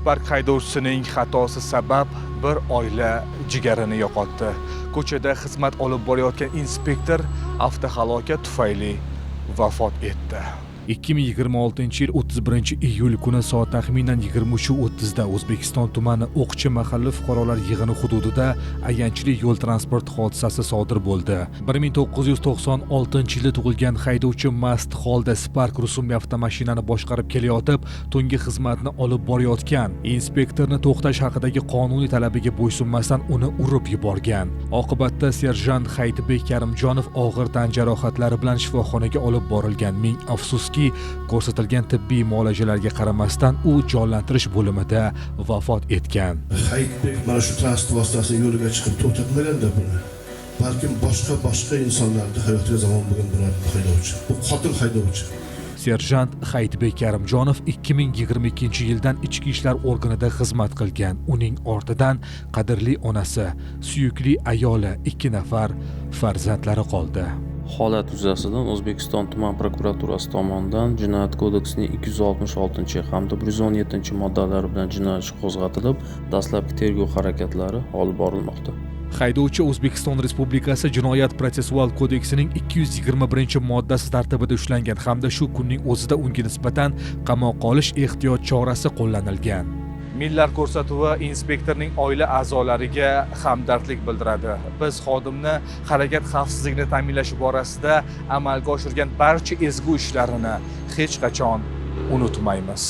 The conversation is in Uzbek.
Spark haydovchisining xatosi sabab bir oila jigarini yo'qotdi. Ko'chada xizmat olib borayotgan inspektor avtohalokat tufayli vafot etdi. 2026-yil 31-iyul kuni soat taxminan 23:30 da O'zbekiston tumani O'qchi mahalla fuqarolar yig'ini hududida ayanchli yo'l transport hodisasi sodir bo'ldi. 1996-yilda tug'ilgan haydovchi mast holda Spark rusumli avtomashinani boshqarib kelayotib, tungi xizmatni olib borayotgan. Inspektorni to'xtash haqidagi qonuniy talabiga bo'ysunmasdan uni urib yuborgan. Oqibatda serjant Hayitbek Karimjonov og'ir tan jarohatlari bilan shifoxonaga olib borilgan. Ming afsuski, ko'rsatilgan tibbiy muolajalarga qaramasdan u jonlantirish bo'limida vafot etgan. Hayitbek mana shu transport vositasini yo'liga chiqib to'xtatmaganda buni balkim boshqa insonlarning hayotiga zamon bo'lgan bir haydovchi. Bu qotil haydovchi. Serjant Hayitbek Karimjonov 2022-yildan ichki ishlar organida xizmat qilgan. Uning ortidan qadrli onasi, suyukli ayoli, 2 nafar farzandlari qoldi. Holat yuzasidan O'zbekiston tuman prokuraturasi tomonidan Jinoyat kodeksining 266 hamda 117-moddalari bilan jinoyat ishi qo'zg'atilib, dastlabki tergov harakatlari olib borilmoqda. Haydovchi O'zbekiston Respublikasi Jinoyat protsessual kodeksining 221-moddasi tartibida ushlangan hamda shu kunning o'zida unga nisbatan qamoqqa olish ehtiyot chorasi qo'llanilgan. Millar ko'rsatuvi inspektorning oila a'zolariga hamdardlik bildiradi. Biz xodimni harakat xavfsizligini ta'minlash borasida amalga oshirgan barcha ezgu ishlarini hech qachon unutmaymiz.